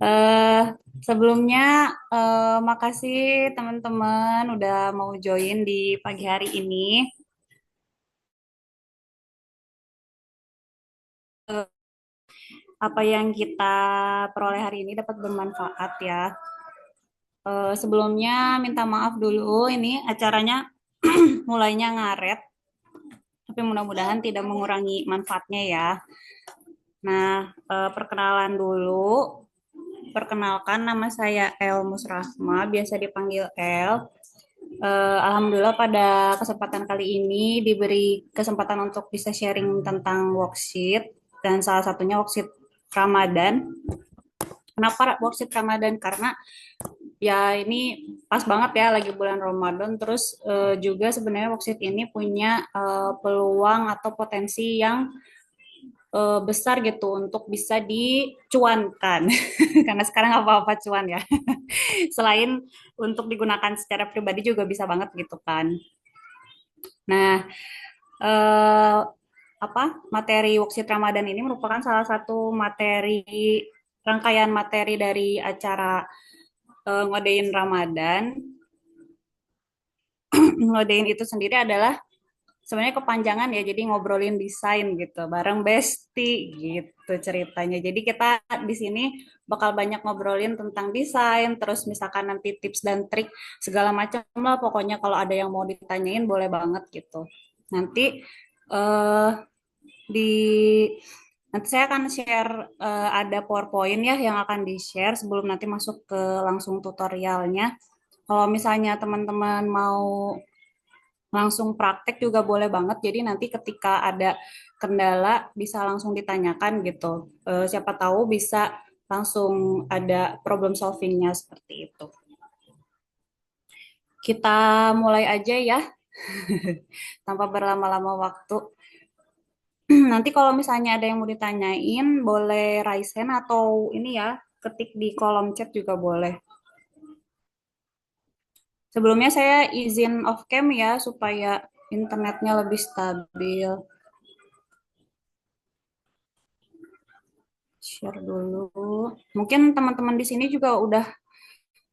Eh, Sebelumnya, makasih teman-teman udah mau join di pagi hari ini. Eh, Apa yang kita peroleh hari ini dapat bermanfaat ya. Sebelumnya minta maaf dulu, ini acaranya mulainya ngaret, tapi mudah-mudahan tidak mengurangi manfaatnya ya. Nah, perkenalan dulu. Perkenalkan, nama saya El Musrahma, biasa dipanggil El. Alhamdulillah pada kesempatan kali ini diberi kesempatan untuk bisa sharing tentang worksheet dan salah satunya worksheet Ramadan. Kenapa worksheet Ramadan? Karena ya ini pas banget ya lagi bulan Ramadan. Terus juga sebenarnya worksheet ini punya peluang atau potensi yang besar gitu untuk bisa dicuankan. Karena sekarang apa-apa cuan ya. Selain untuk digunakan secara pribadi juga bisa banget gitu kan. Nah, eh, apa materi worksheet Ramadan ini merupakan salah satu materi rangkaian materi dari acara ngodein Ramadan. Ngodein itu sendiri adalah sebenarnya kepanjangan ya, jadi ngobrolin desain gitu bareng Besti gitu ceritanya. Jadi kita di sini bakal banyak ngobrolin tentang desain, terus misalkan nanti tips dan trik segala macam lah, pokoknya kalau ada yang mau ditanyain boleh banget gitu. Nanti eh di nanti saya akan share, ada PowerPoint ya yang akan di-share sebelum nanti masuk ke langsung tutorialnya. Kalau misalnya teman-teman mau langsung praktek juga boleh banget. Jadi nanti ketika ada kendala bisa langsung ditanyakan gitu. Siapa tahu bisa langsung ada problem solvingnya seperti itu. Kita mulai aja ya, tanpa berlama-lama waktu. Nanti kalau misalnya ada yang mau ditanyain, boleh raise hand atau ini ya, ketik di kolom chat juga boleh. Sebelumnya saya izin off cam ya, supaya internetnya lebih stabil. Share dulu. Mungkin teman-teman di sini juga udah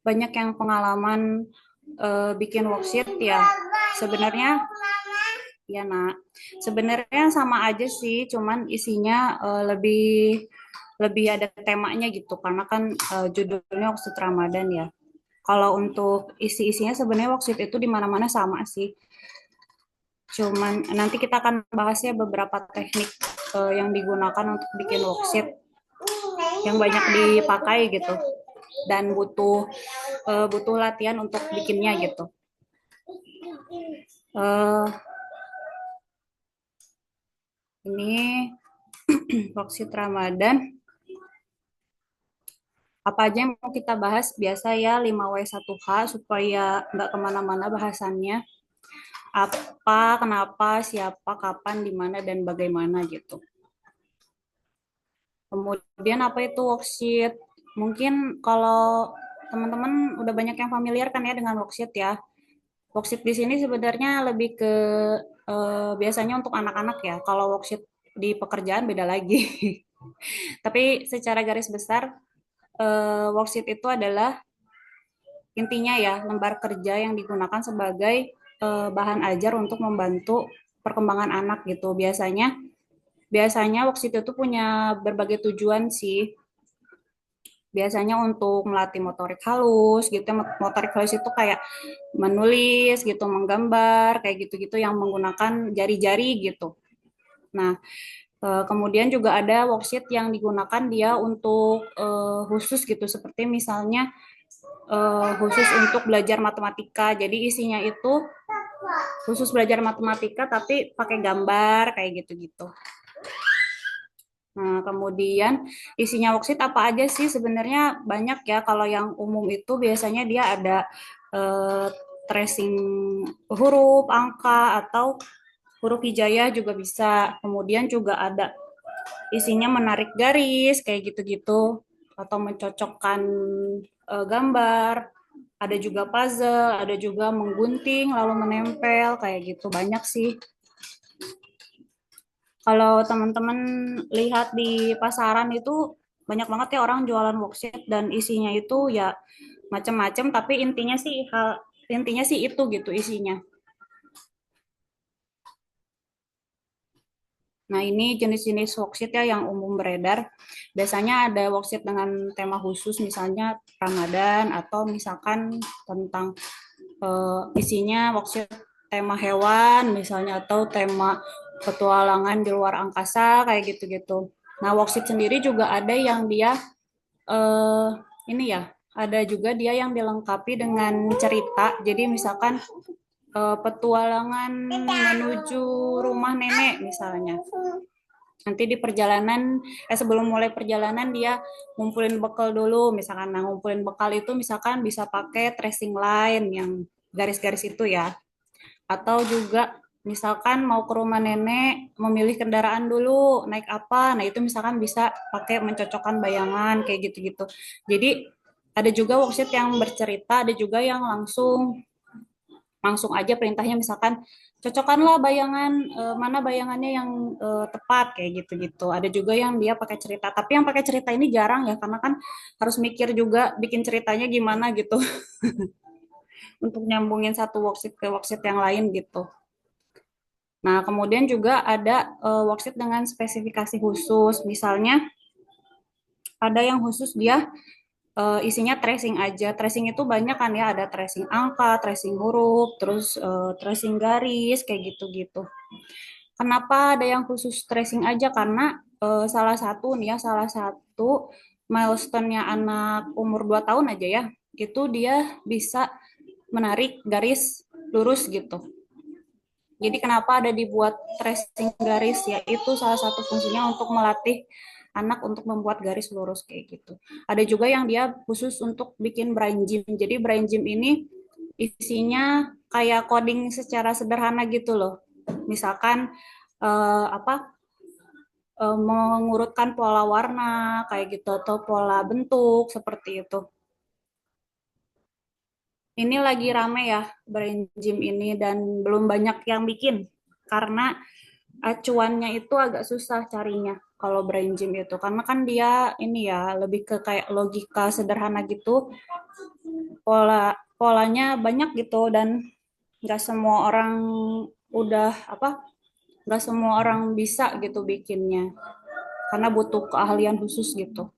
banyak yang pengalaman bikin worksheet ya. Sebenarnya, ya nak, sebenarnya sama aja sih, cuman isinya lebih lebih ada temanya gitu, karena kan judulnya worksheet Ramadan ya. Kalau untuk isi-isinya sebenarnya worksheet itu di mana-mana sama sih. Cuman nanti kita akan bahasnya beberapa teknik yang digunakan untuk bikin worksheet yang banyak dipakai gitu dan butuh latihan untuk bikinnya gitu. Uh, ini worksheet Ramadan. Apa aja yang mau kita bahas? Biasa ya 5W1H supaya nggak kemana-mana bahasannya. Apa, kenapa, siapa, kapan, di mana, dan bagaimana gitu. Kemudian apa itu worksheet? Mungkin kalau teman-teman udah banyak yang familiar kan ya dengan worksheet ya. Worksheet di sini sebenarnya lebih ke biasanya untuk anak-anak ya. Kalau worksheet di pekerjaan beda lagi. Tapi secara garis besar, worksheet itu adalah intinya ya lembar kerja yang digunakan sebagai bahan ajar untuk membantu perkembangan anak gitu. Biasanya worksheet itu punya berbagai tujuan sih. Biasanya untuk melatih motorik halus gitu. Motorik halus itu kayak menulis gitu, menggambar, kayak gitu-gitu yang menggunakan jari-jari gitu. Nah, kemudian juga ada worksheet yang digunakan dia untuk khusus gitu, seperti misalnya khusus untuk belajar matematika. Jadi isinya itu khusus belajar matematika tapi pakai gambar kayak gitu-gitu. Nah, kemudian isinya worksheet apa aja sih? Sebenarnya banyak ya. Kalau yang umum itu biasanya dia ada eh, tracing huruf, angka, atau huruf hijaiyah juga bisa. Kemudian juga ada isinya menarik garis kayak gitu-gitu atau mencocokkan gambar. Ada juga puzzle, ada juga menggunting lalu menempel kayak gitu. Banyak sih. Kalau teman-teman lihat di pasaran itu banyak banget ya orang jualan worksheet dan isinya itu ya macam-macam, tapi intinya sih itu gitu isinya. Nah, ini jenis-jenis worksheet ya yang umum beredar. Biasanya ada worksheet dengan tema khusus, misalnya Ramadan, atau misalkan tentang isinya worksheet tema hewan, misalnya, atau tema petualangan di luar angkasa, kayak gitu-gitu. Nah, worksheet sendiri juga ada yang dia, eh, ini ya, ada juga dia yang dilengkapi dengan cerita. Jadi misalkan petualangan menuju rumah nenek misalnya. Nanti di perjalanan, sebelum mulai perjalanan dia ngumpulin bekal dulu, misalkan. Nah, ngumpulin bekal itu misalkan bisa pakai tracing line yang garis-garis itu ya. Atau juga misalkan mau ke rumah nenek, memilih kendaraan dulu, naik apa. Nah, itu misalkan bisa pakai mencocokkan bayangan, kayak gitu-gitu. Jadi, ada juga worksheet yang bercerita, ada juga yang langsung langsung aja perintahnya misalkan cocokkanlah bayangan mana bayangannya yang tepat kayak gitu-gitu. Ada juga yang dia pakai cerita, tapi yang pakai cerita ini jarang ya karena kan harus mikir juga bikin ceritanya gimana gitu untuk nyambungin satu worksheet ke worksheet yang lain gitu. Nah, kemudian juga ada worksheet dengan spesifikasi khusus. Misalnya ada yang khusus dia isinya tracing aja. Tracing itu banyak kan ya, ada tracing angka, tracing huruf, terus tracing garis, kayak gitu-gitu. Kenapa ada yang khusus tracing aja? Karena salah satu nih ya, salah satu milestone-nya anak umur 2 tahun aja ya, itu dia bisa menarik garis lurus gitu. Jadi kenapa ada dibuat tracing garis ya? Itu salah satu fungsinya untuk melatih anak untuk membuat garis lurus kayak gitu. Ada juga yang dia khusus untuk bikin brain gym. Jadi brain gym ini isinya kayak coding secara sederhana gitu loh. Misalkan apa mengurutkan pola warna kayak gitu atau pola bentuk seperti itu. Ini lagi rame ya brain gym ini dan belum banyak yang bikin karena acuannya itu agak susah carinya kalau brain gym itu karena kan dia ini ya lebih ke kayak logika sederhana gitu, polanya banyak gitu dan nggak semua orang udah apa nggak semua orang bisa gitu bikinnya karena butuh keahlian khusus gitu.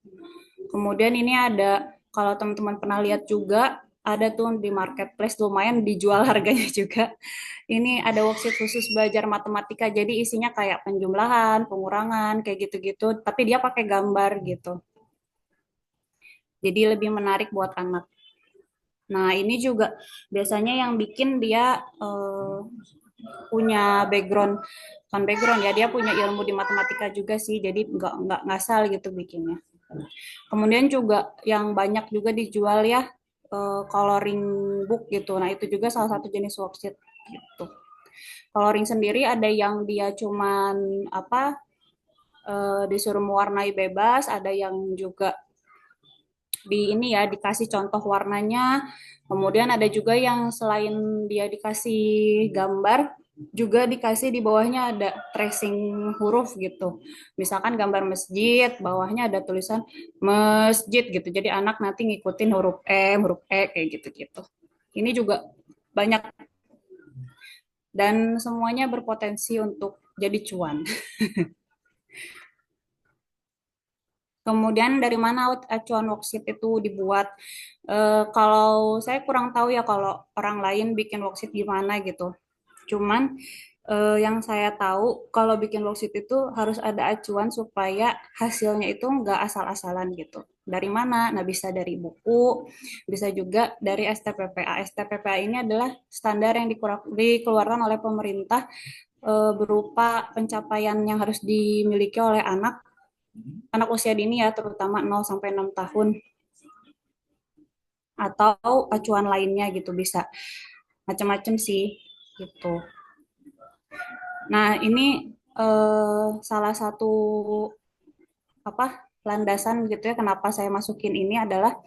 Kemudian ini ada, kalau teman-teman pernah lihat juga, ada tuh di marketplace lumayan dijual harganya juga. Ini ada worksheet khusus belajar matematika, jadi isinya kayak penjumlahan, pengurangan, kayak gitu-gitu, tapi dia pakai gambar gitu. Jadi lebih menarik buat anak. Nah, ini juga biasanya yang bikin dia punya background, kan background ya, dia punya ilmu di matematika juga sih, jadi nggak ngasal gitu bikinnya. Kemudian juga yang banyak juga dijual ya coloring book gitu. Nah, itu juga salah satu jenis worksheet gitu. Coloring sendiri ada yang dia cuman apa disuruh mewarnai bebas, ada yang juga di ini ya dikasih contoh warnanya. Kemudian ada juga yang selain dia dikasih gambar, juga dikasih di bawahnya ada tracing huruf gitu. Misalkan gambar masjid, bawahnya ada tulisan masjid gitu. Jadi anak nanti ngikutin huruf E kayak gitu-gitu. Ini juga banyak dan semuanya berpotensi untuk jadi cuan. Kemudian dari mana acuan worksheet itu dibuat? Kalau saya kurang tahu ya kalau orang lain bikin worksheet gimana gitu. Cuman yang saya tahu kalau bikin worksheet itu harus ada acuan supaya hasilnya itu nggak asal-asalan gitu. Dari mana? Nah, bisa dari buku, bisa juga dari STPPA. STPPA ini adalah standar yang dikeluarkan oleh pemerintah berupa pencapaian yang harus dimiliki oleh anak anak usia dini ya, terutama 0 sampai 6 tahun atau acuan lainnya gitu bisa macam-macam sih gitu. Nah, ini salah satu apa landasan gitu ya kenapa saya masukin ini adalah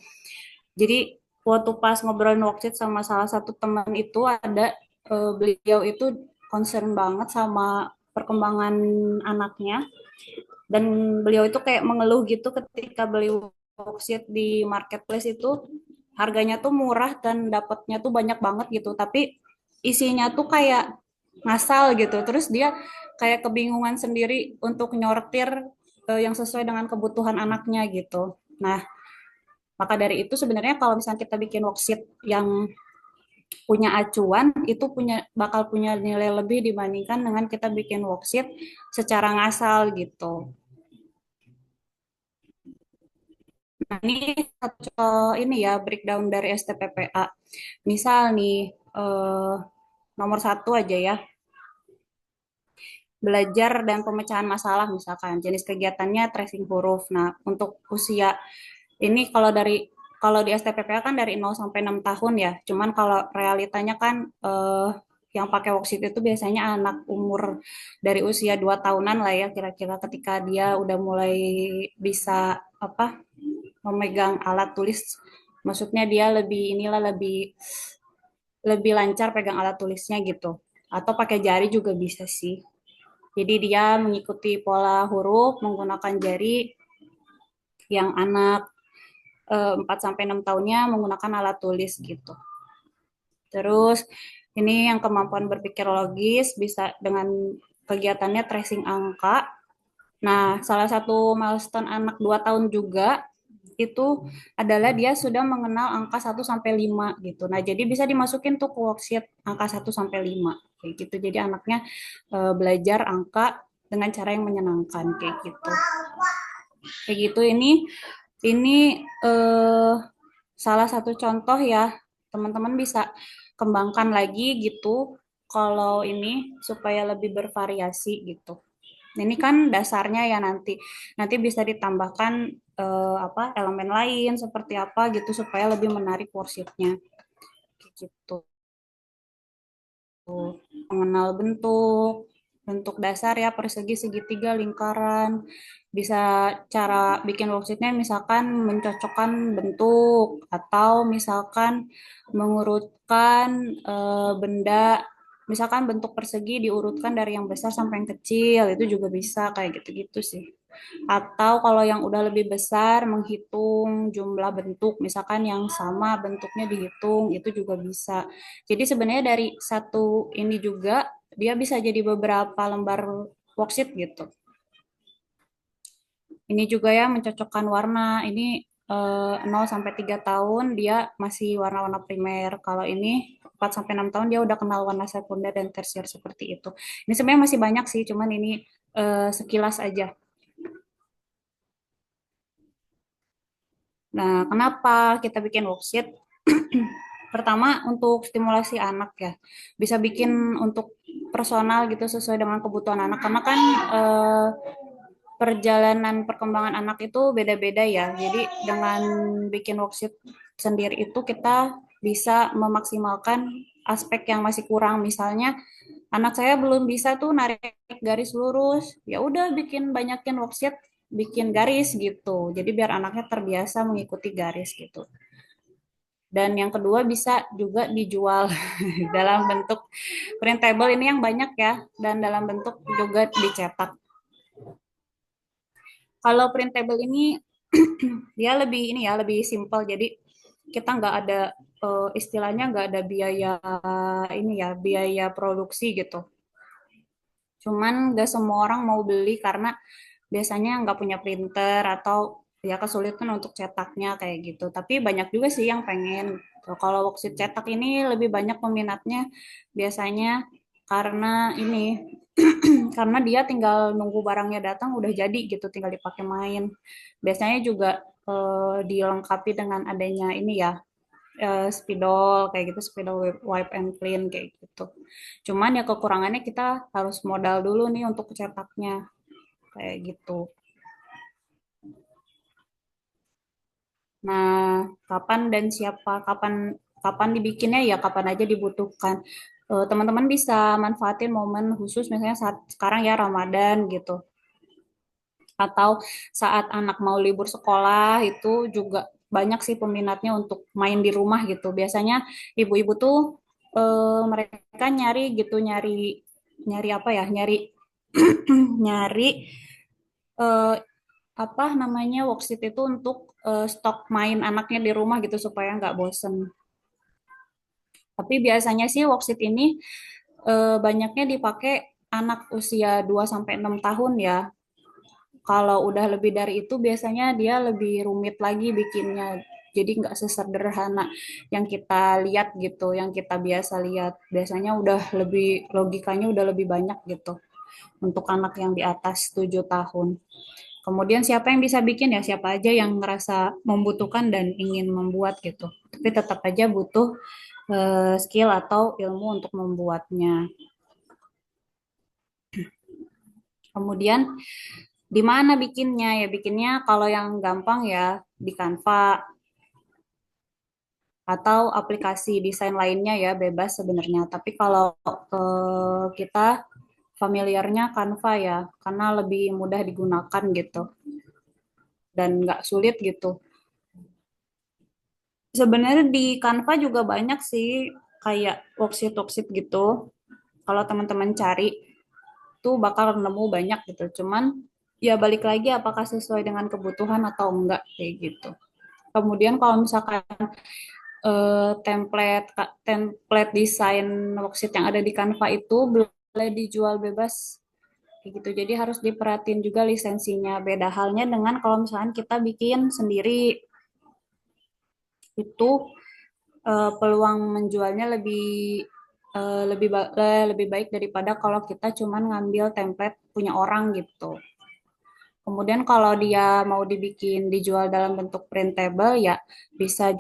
jadi waktu pas ngobrolin worksheet sama salah satu teman itu ada beliau itu concern banget sama perkembangan anaknya Dan beliau itu kayak mengeluh gitu ketika beli worksheet di marketplace itu harganya tuh murah dan dapatnya tuh banyak banget gitu, tapi isinya tuh kayak ngasal gitu. Terus dia kayak kebingungan sendiri untuk nyortir yang sesuai dengan kebutuhan anaknya gitu. Nah, maka dari itu sebenarnya kalau misalnya kita bikin worksheet yang punya acuan itu bakal punya nilai lebih dibandingkan dengan kita bikin worksheet secara ngasal gitu. Nah, ini satu ini ya breakdown dari STPPA. Misal nih eh, nomor satu aja ya, belajar dan pemecahan masalah misalkan jenis kegiatannya tracing huruf. Nah, untuk usia ini kalau di STPPA kan dari 0 sampai 6 tahun ya. Cuman kalau realitanya kan yang pakai worksheet itu biasanya anak umur dari usia 2 tahunan lah ya kira-kira ketika dia udah mulai bisa apa memegang alat tulis. Maksudnya dia lebih lebih lancar pegang alat tulisnya gitu. Atau pakai jari juga bisa sih. Jadi dia mengikuti pola huruf menggunakan jari, yang anak 4 sampai 6 tahunnya menggunakan alat tulis gitu. Terus ini yang kemampuan berpikir logis bisa dengan kegiatannya tracing angka. Nah, salah satu milestone anak 2 tahun juga itu adalah dia sudah mengenal angka 1 sampai 5 gitu. Nah, jadi bisa dimasukin tuh ke worksheet angka 1 sampai 5 kayak gitu. Jadi anaknya belajar angka dengan cara yang menyenangkan kayak gitu. Kayak gitu ini salah satu contoh ya. Teman-teman bisa kembangkan lagi gitu kalau ini supaya lebih bervariasi gitu. Ini kan dasarnya ya nanti bisa ditambahkan apa elemen lain seperti apa gitu supaya lebih menarik worksheet-nya gitu. Mengenal bentuk, bentuk dasar ya persegi, segitiga, lingkaran. Bisa cara bikin worksheet-nya misalkan mencocokkan bentuk atau misalkan mengurutkan benda. Misalkan bentuk persegi diurutkan dari yang besar sampai yang kecil, itu juga bisa kayak gitu-gitu sih. Atau kalau yang udah lebih besar, menghitung jumlah bentuk, misalkan yang sama bentuknya dihitung, itu juga bisa. Jadi sebenarnya dari satu ini juga, dia bisa jadi beberapa lembar worksheet gitu. Ini juga ya mencocokkan warna. Ini 0 sampai 3 tahun dia masih warna-warna primer. Kalau ini 4 sampai 6 tahun dia udah kenal warna sekunder dan tersier seperti itu. Ini sebenarnya masih banyak sih, cuman ini sekilas aja. Nah, kenapa kita bikin worksheet? Pertama, untuk stimulasi anak ya. Bisa bikin untuk personal gitu sesuai dengan kebutuhan anak. Karena kan perjalanan perkembangan anak itu beda-beda ya. Jadi dengan bikin worksheet sendiri itu kita bisa memaksimalkan aspek yang masih kurang. Misalnya anak saya belum bisa tuh narik garis lurus. Ya udah bikin banyakin worksheet, bikin garis gitu. Jadi biar anaknya terbiasa mengikuti garis gitu. Dan yang kedua bisa juga dijual dalam bentuk printable ini yang banyak ya, dan dalam bentuk juga dicetak. Kalau printable ini dia lebih ini ya, lebih simple. Jadi kita nggak ada istilahnya nggak ada biaya ini ya, biaya produksi gitu. Cuman nggak semua orang mau beli karena biasanya nggak punya printer atau ya kesulitan untuk cetaknya kayak gitu. Tapi banyak juga sih yang pengen. Kalau worksheet cetak ini lebih banyak peminatnya biasanya karena ini karena dia tinggal nunggu barangnya datang udah jadi gitu, tinggal dipakai main. Biasanya juga dilengkapi dengan adanya ini ya spidol kayak gitu, spidol wipe and clean kayak gitu. Cuman ya kekurangannya kita harus modal dulu nih untuk cetaknya kayak gitu. Nah, kapan dan siapa, kapan kapan dibikinnya ya kapan aja dibutuhkan. Teman-teman bisa manfaatin momen khusus misalnya saat sekarang ya Ramadan gitu. Atau saat anak mau libur sekolah itu juga banyak sih peminatnya untuk main di rumah gitu. Biasanya ibu-ibu tuh mereka nyari gitu, nyari nyari apa ya? Nyari nyari eh, apa namanya worksheet itu untuk stok main anaknya di rumah gitu supaya nggak bosen. Tapi biasanya sih worksheet ini banyaknya dipakai anak usia 2 sampai 6 tahun ya. Kalau udah lebih dari itu biasanya dia lebih rumit lagi bikinnya. Jadi nggak sesederhana yang kita lihat gitu, yang kita biasa lihat. Biasanya udah lebih logikanya udah lebih banyak gitu untuk anak yang di atas 7 tahun. Kemudian siapa yang bisa bikin ya siapa aja yang ngerasa membutuhkan dan ingin membuat gitu. Tapi tetap aja butuh skill atau ilmu untuk membuatnya. Kemudian di mana bikinnya? Ya bikinnya kalau yang gampang ya di Canva atau aplikasi desain lainnya ya bebas sebenarnya. Tapi kalau kita familiarnya Canva ya karena lebih mudah digunakan gitu dan nggak sulit gitu. Sebenarnya di Canva juga banyak sih kayak worksheet-worksheet gitu. Kalau teman-teman cari tuh bakal nemu banyak gitu. Cuman ya balik lagi apakah sesuai dengan kebutuhan atau enggak kayak gitu. Kemudian kalau misalkan template desain worksheet yang ada di Canva itu boleh dijual bebas kayak gitu. Jadi harus diperhatiin juga lisensinya. Beda halnya dengan kalau misalkan kita bikin sendiri itu peluang menjualnya lebih baik daripada kalau kita cuman ngambil template punya orang gitu. Kemudian kalau dia mau dibikin dijual dalam bentuk printable ya bisa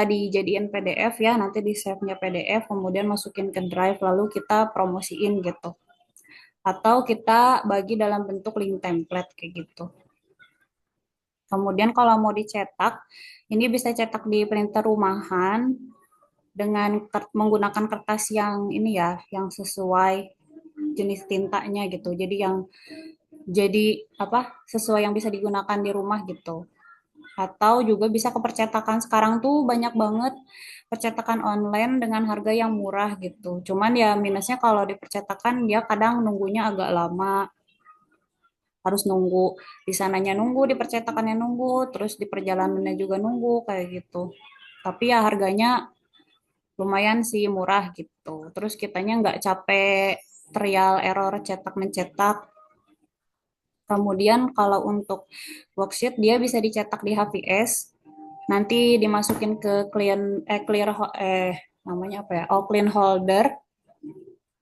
dijadiin PDF ya, nanti di save-nya PDF kemudian masukin ke Drive lalu kita promosiin gitu. Atau kita bagi dalam bentuk link template kayak gitu. Kemudian kalau mau dicetak, ini bisa cetak di printer rumahan dengan menggunakan kertas yang ini ya, yang sesuai jenis tintanya gitu. Jadi apa sesuai yang bisa digunakan di rumah gitu. Atau juga bisa ke percetakan. Sekarang tuh banyak banget percetakan online dengan harga yang murah gitu. Cuman ya minusnya kalau di percetakan dia kadang nunggunya agak lama. Harus nunggu di sananya nunggu, di percetakannya nunggu, terus di perjalanannya juga nunggu kayak gitu. Tapi ya harganya lumayan sih murah gitu. Terus kitanya nggak capek trial error cetak mencetak. Kemudian kalau untuk worksheet dia bisa dicetak di HVS, nanti dimasukin ke namanya apa ya? Oh, clean holder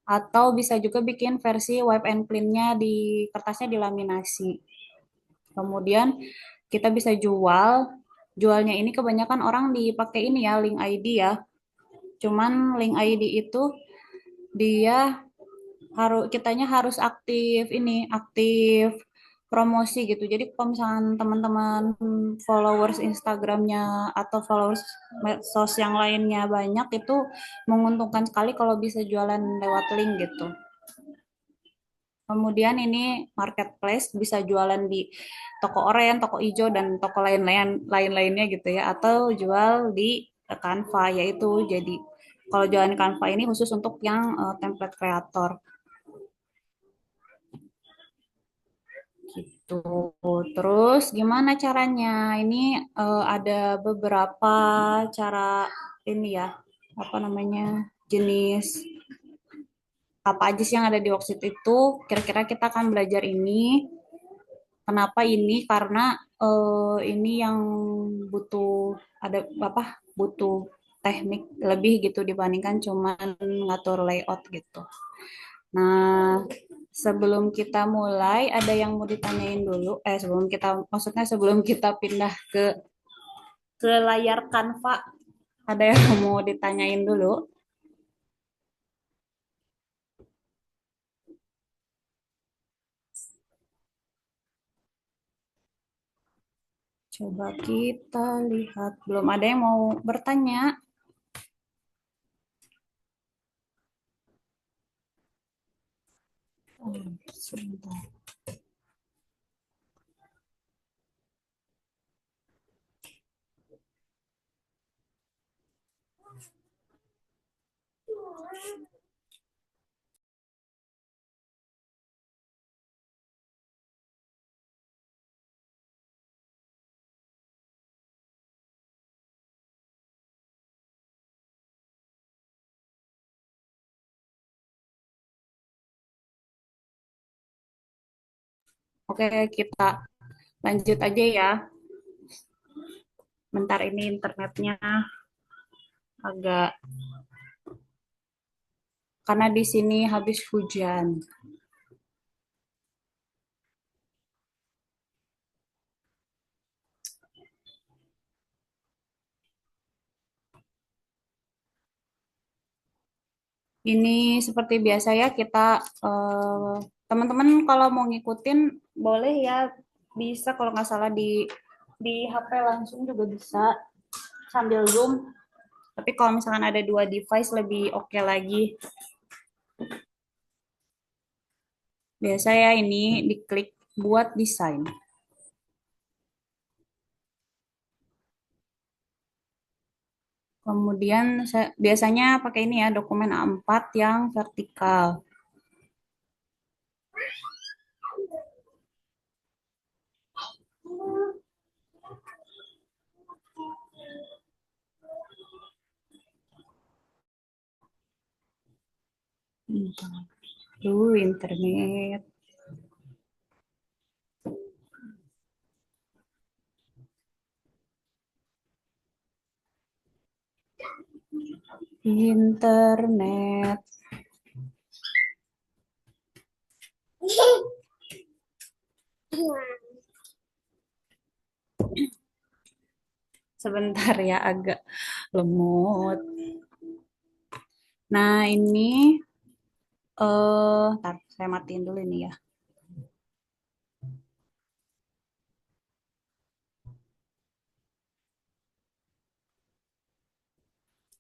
atau bisa juga bikin versi wipe and clean-nya di kertasnya dilaminasi. Kemudian kita bisa jual. Jualnya ini kebanyakan orang dipakai ini ya, link ID ya. Cuman link ID itu dia kitanya harus aktif promosi gitu. Jadi kalau misalkan teman-teman followers Instagramnya atau followers medsos yang lainnya banyak itu menguntungkan sekali kalau bisa jualan lewat link gitu. Kemudian ini marketplace bisa jualan di toko oren, toko hijau dan toko lain-lainnya gitu ya atau jual di Canva yaitu jadi kalau jualan Canva ini khusus untuk yang template kreator. Gitu. Terus gimana caranya? Ini ada beberapa cara ini ya, apa namanya, jenis apa aja sih yang ada di worksheet itu. Kira-kira kita akan belajar ini. Kenapa ini? Karena ini yang butuh ada apa? Butuh teknik lebih gitu dibandingkan cuman ngatur layout gitu. Nah, sebelum kita mulai, ada yang mau ditanyain dulu. Sebelum kita pindah ke layar Canva, ada yang mau ditanyain dulu. Coba kita lihat. Belum ada yang mau bertanya. Sebentar. Oke, kita lanjut aja ya. Bentar ini internetnya agak, karena di sini habis hujan. Ini seperti biasa ya kita teman-teman kalau mau ngikutin boleh ya, bisa kalau nggak salah di HP langsung juga bisa sambil Zoom. Tapi kalau misalkan ada dua device lebih oke lagi. Biasa ya ini diklik buat desain. Kemudian biasanya pakai ini ya dokumen A4 yang vertikal. Internet. Internet. Sebentar ya agak lemot. Nah, ini ntar saya matiin dulu ini ya.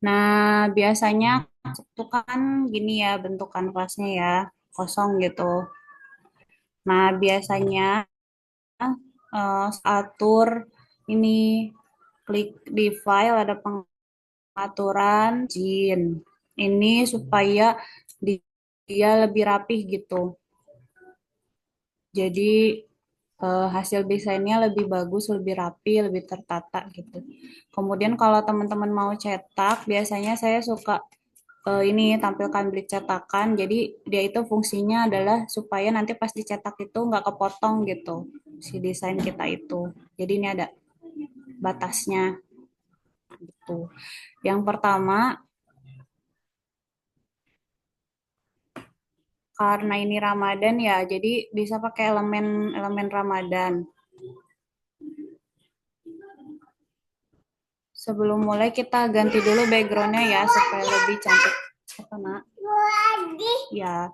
Nah, biasanya itu kan gini ya bentuk kanvasnya ya, kosong gitu. Nah, biasanya atur ini, klik di file ada pengaturan margin. Ini supaya dia lebih rapih gitu. Jadi hasil desainnya lebih bagus, lebih rapi, lebih tertata gitu. Kemudian kalau teman-teman mau cetak, biasanya saya suka ini tampilkan blik cetakan. Jadi dia itu fungsinya adalah supaya nanti pas dicetak itu nggak kepotong gitu si desain kita itu. Jadi ini ada batasnya gitu. Yang pertama, karena ini Ramadan ya, jadi bisa pakai elemen Ramadan. Sebelum mulai kita ganti dulu backgroundnya ya supaya lebih cantik. Apa, Nak? Ya,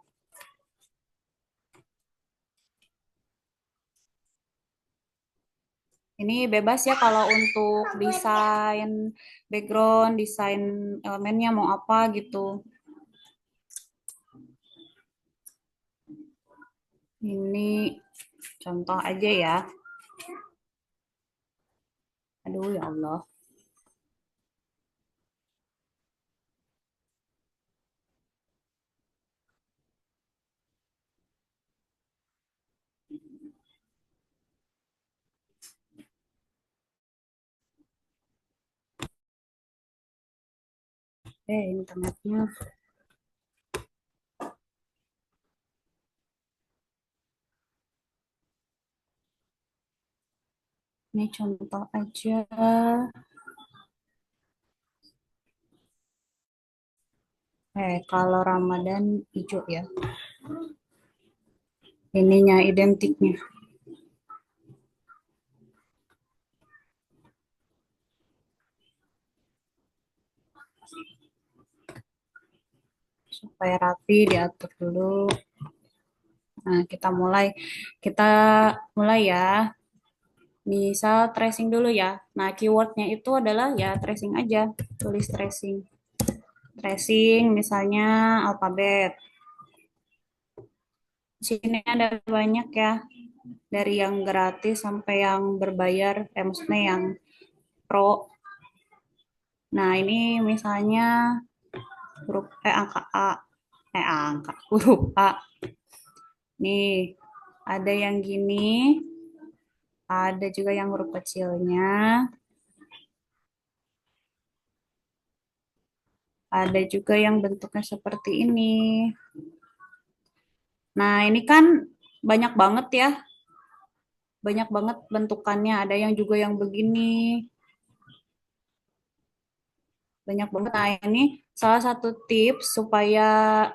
ini bebas ya kalau untuk desain background, desain elemennya mau apa gitu. Ini contoh aja ya. Aduh ya Allah. Internetnya. Ini contoh aja. Kalau Ramadan hijau ya. Ininya identiknya supaya rapi diatur dulu. Nah, kita mulai ya. Misal tracing dulu ya. Nah, keywordnya itu adalah ya tracing aja. Tulis tracing. Tracing misalnya alfabet. Di sini ada banyak ya. Dari yang gratis sampai yang berbayar. Maksudnya yang pro. Nah, ini misalnya huruf angka A. Angka. Huruf A. Nih, ada yang gini. Ada juga yang huruf kecilnya. Ada juga yang bentuknya seperti ini. Nah, ini kan banyak banget ya. banyak banget bentukannya. Ada yang juga yang begini, banyak banget. Nah, ini salah satu tips supaya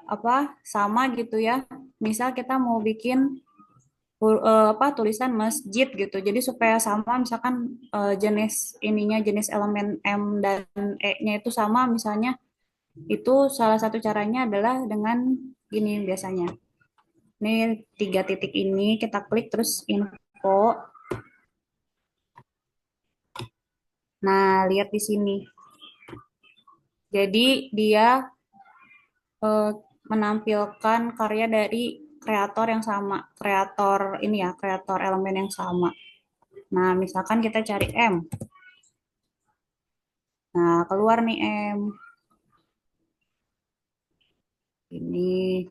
apa sama gitu ya. Misal kita mau bikin apa tulisan masjid gitu. Jadi supaya sama misalkan jenis ininya jenis elemen M dan E-nya itu sama misalnya itu salah satu caranya adalah dengan gini biasanya. Ini tiga titik ini kita klik terus info. Nah, lihat di sini. Jadi dia eh, menampilkan karya dari kreator yang sama, kreator ini ya, kreator elemen yang sama. Nah, misalkan kita cari M. Nah, keluar nih M. Ini.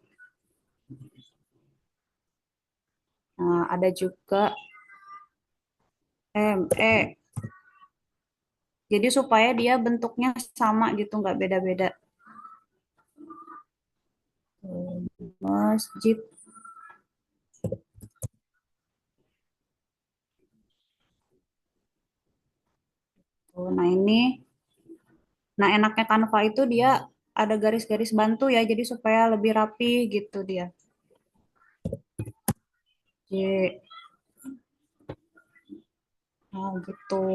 Nah, ada juga M, E. Jadi supaya dia bentuknya sama gitu, nggak beda-beda. Masjid. Nah, ini. Nah, enaknya Canva itu dia ada garis-garis bantu ya, jadi supaya lebih rapi gitu dia. J. Nah, gitu.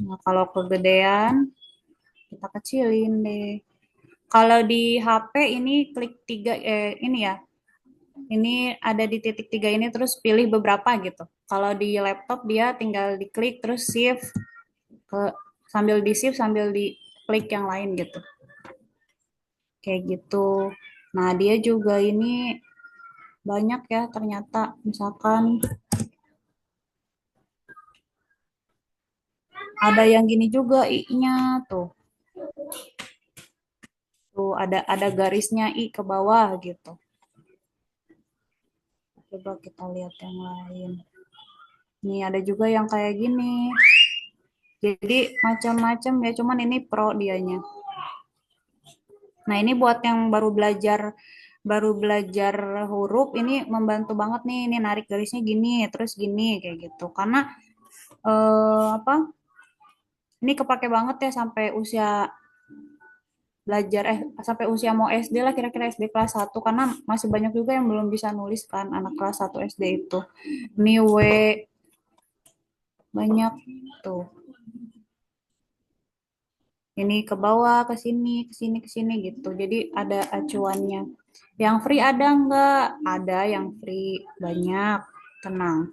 Nah, kalau kegedean, kita kecilin deh. Kalau di HP ini klik tiga, ini ya, ini ada di titik tiga ini terus pilih beberapa gitu. Kalau di laptop dia tinggal diklik terus shift ke sambil di shift sambil diklik yang lain gitu. Kayak gitu. Nah, dia juga ini banyak ya ternyata. Misalkan ada yang gini juga I-nya tuh. Tuh ada garisnya I ke bawah gitu. Coba kita lihat yang lain. Nih ada juga yang kayak gini. Jadi macam-macam ya, cuman ini pro dianya. Nah, ini buat yang baru belajar huruf ini membantu banget nih. Ini narik garisnya gini, terus gini kayak gitu. Karena apa? Ini kepake banget ya sampai usia belajar sampai usia mau SD lah kira-kira SD kelas satu karena masih banyak juga yang belum bisa nulis kan anak kelas satu SD itu. Ini W banyak tuh. Ini ke bawah, ke sini, ke sini, ke sini gitu. Jadi ada acuannya. Yang free ada nggak? Ada yang free banyak. Tenang.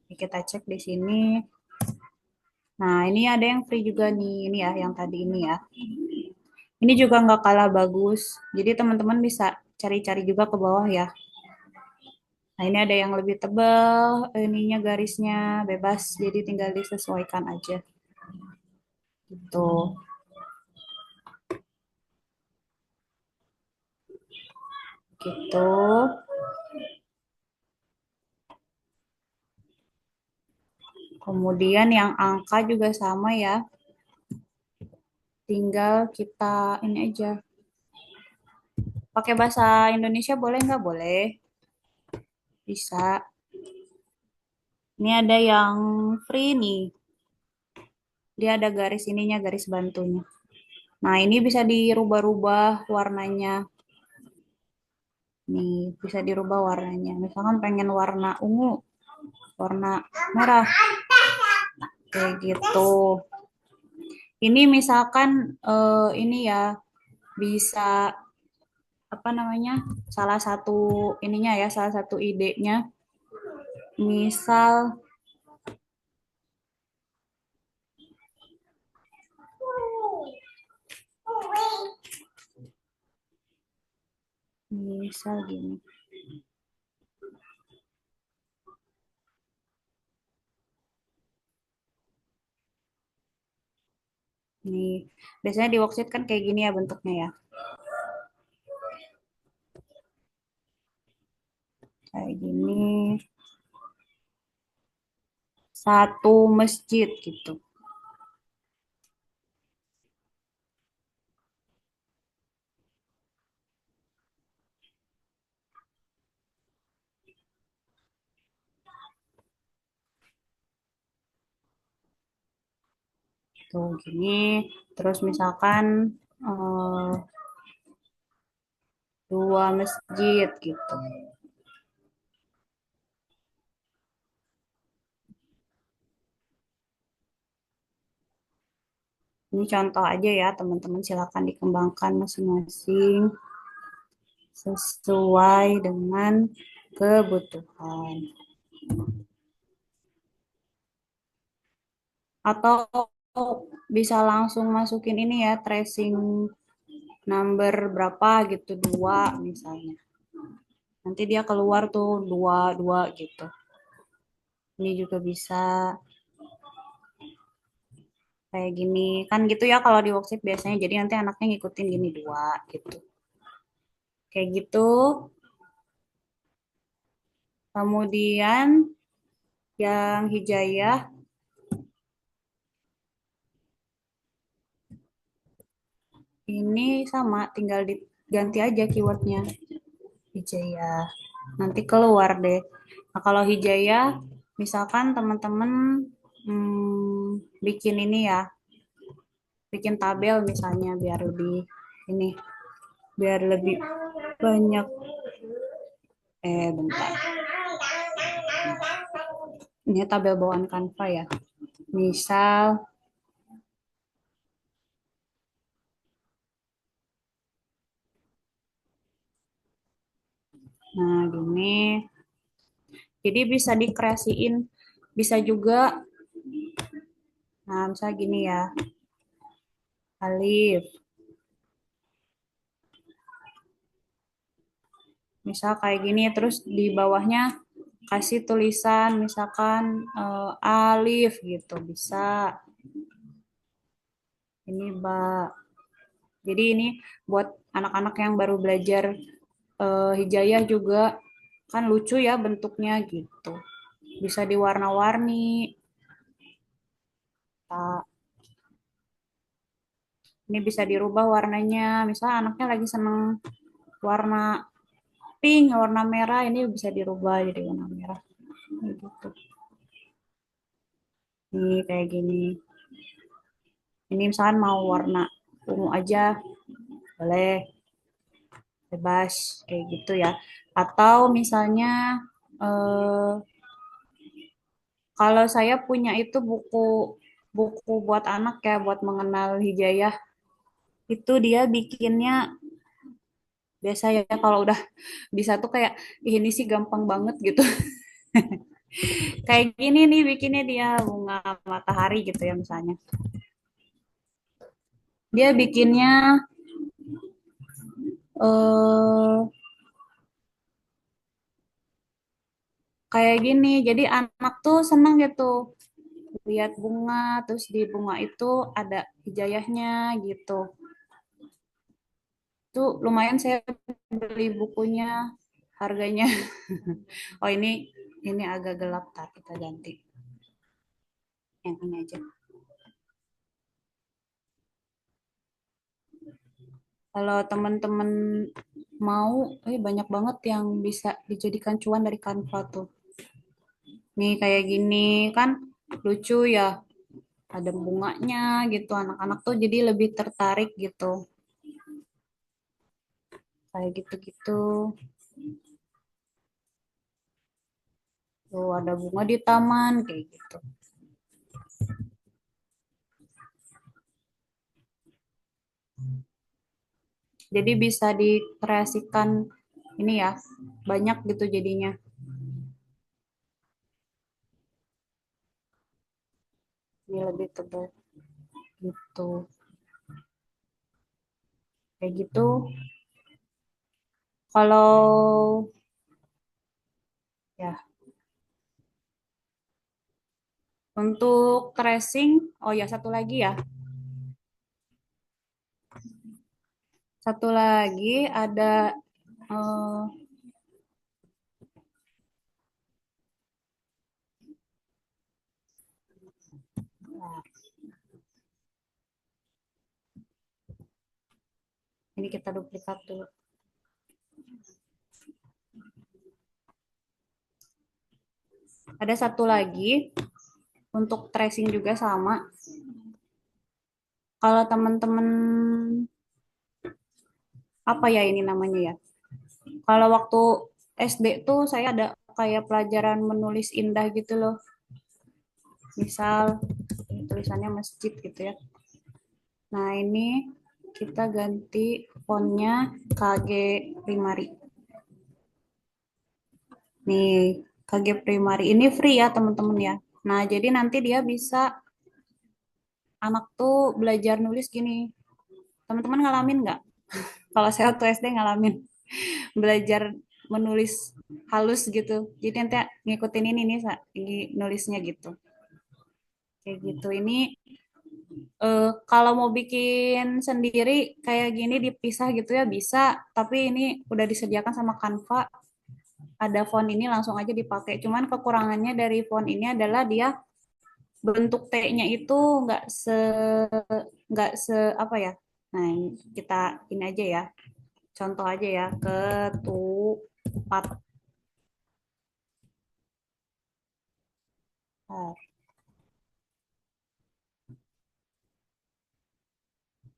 Ini kita cek di sini. Nah, ini ada yang free juga nih. Ini ya, yang tadi ini ya. Ini juga nggak kalah bagus. Jadi teman-teman bisa cari-cari juga ke bawah ya. Nah, ini ada yang lebih tebal, ininya garisnya bebas, jadi tinggal disesuaikan aja. Gitu. Gitu. Kemudian yang angka juga sama ya. Tinggal kita ini aja. Pakai bahasa Indonesia boleh nggak? Boleh. Bisa. Ini ada yang free nih. Dia ada garis ininya, garis bantunya. Nah, ini bisa dirubah-rubah warnanya. Nih, bisa dirubah warnanya. Misalkan pengen warna ungu, warna merah, kayak gitu. Ini misalkan ini ya bisa apa namanya? Salah satu ininya ya, salah satu idenya. Misal misal gini. Nih, biasanya di worksheet kan kayak gini ya bentuknya ya. Kayak gini. Satu masjid gitu. Tuh gini. Terus misalkan eh, 2 masjid gitu. Ini contoh aja ya, teman-teman silakan dikembangkan masing-masing sesuai dengan kebutuhan. Atau bisa langsung masukin ini ya, tracing number berapa gitu, 2 misalnya. Nanti dia keluar tuh 2 2 gitu. Ini juga bisa kayak gini. Kan gitu ya kalau di worksheet biasanya. Jadi nanti anaknya ngikutin gini 2 gitu. Kayak gitu. Kemudian yang hijayah ini sama, tinggal diganti aja keywordnya. Hijayah. Nanti keluar deh. Nah, kalau hijayah, misalkan teman-teman bikin ini ya, bikin tabel misalnya biar lebih ini, biar lebih banyak. Bentar. Ini tabel bawaan Canva ya. Misal, nah gini. Jadi bisa dikreasiin, bisa juga, nah misalnya gini ya, Alif. Misal kayak gini, terus di bawahnya kasih tulisan misalkan Alif gitu, bisa. Ini jadi ini buat anak-anak yang baru belajar hijayah juga kan lucu ya bentuknya gitu. Bisa diwarna-warni. Nah, ini bisa dirubah warnanya. Misalnya anaknya lagi seneng warna pink, warna merah, ini bisa dirubah jadi warna merah. Gitu. Ini kayak gini. Ini misalkan mau warna ungu aja, boleh bebas kayak gitu ya. Atau misalnya eh, kalau saya punya itu buku buku buat anak ya, buat mengenal hijayah. Itu dia bikinnya biasa ya kalau udah bisa tuh kayak "Ih, ini sih gampang banget gitu." Kayak gini nih bikinnya dia bunga matahari gitu ya misalnya. Dia bikinnya eh kayak gini. Jadi anak tuh seneng gitu lihat bunga, terus di bunga itu ada hijayahnya gitu. Tuh lumayan saya beli bukunya, harganya. Oh ini agak gelap, tak kita ganti yang ini aja. Kalau teman-teman mau, banyak banget yang bisa dijadikan cuan dari Canva tuh. Nih kayak gini kan lucu ya, ada bunganya gitu. Anak-anak tuh jadi lebih tertarik gitu. Kayak gitu-gitu. Tuh ada bunga di taman kayak gitu. Jadi bisa dikreasikan ini ya, banyak gitu jadinya. Ini lebih tebal gitu. Kayak gitu. Kalau ya untuk tracing, oh ya satu lagi ya. Satu lagi ada eh, nah, ini kita duplikat dulu. Ada satu lagi untuk tracing juga sama. Kalau teman-teman apa ya ini namanya ya? Kalau waktu SD tuh saya ada kayak pelajaran menulis indah gitu loh. Misal tulisannya masjid gitu ya. Nah, ini kita ganti fontnya KG Primari. Nih, KG Primari ini free ya teman-teman ya. Nah, jadi nanti dia bisa anak tuh belajar nulis gini. Teman-teman ngalamin nggak? Kalau saya waktu SD ngalamin belajar menulis halus gitu. Jadi nanti ngikutin ini nih nulisnya gitu. Kayak gitu. Ini kalau mau bikin sendiri kayak gini dipisah gitu ya bisa, tapi ini udah disediakan sama Canva. Ada font ini langsung aja dipakai. Cuman kekurangannya dari font ini adalah dia bentuk T-nya itu nggak se nggak se apa ya. Nah, ini kita ini aja ya. Contoh aja ya, ketupat.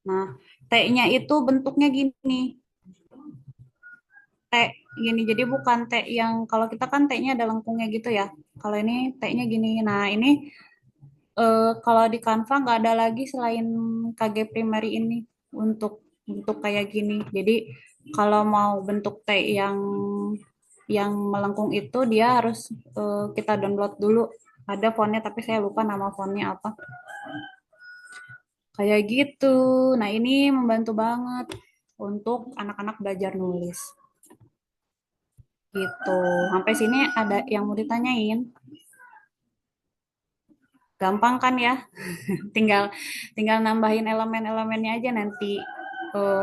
Nah, T-nya itu bentuknya gini. T gini. Jadi bukan T yang kalau kita kan T-nya ada lengkungnya gitu ya. Kalau ini T-nya gini. Nah, ini kalau di Canva nggak ada lagi selain KG Primary ini untuk bentuk kayak gini. Jadi kalau mau bentuk T yang melengkung itu dia harus kita download dulu. Ada fontnya tapi saya lupa nama fontnya apa. Kayak gitu. Nah, ini membantu banget untuk anak-anak belajar nulis. Gitu. Sampai sini ada yang mau ditanyain? Gampang kan ya? Tinggal tinggal nambahin elemen-elemennya aja nanti.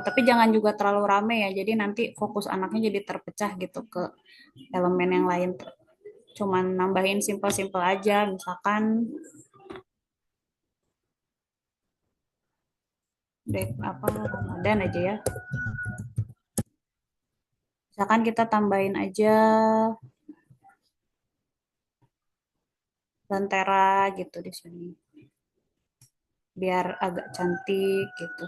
Tapi jangan juga terlalu rame ya. Jadi nanti fokus anaknya jadi terpecah gitu ke elemen yang lain. Cuman nambahin simpel-simpel aja. Misalkan dek apa Ramadan aja ya. Misalkan kita tambahin aja lentera gitu di sini. Biar agak cantik gitu.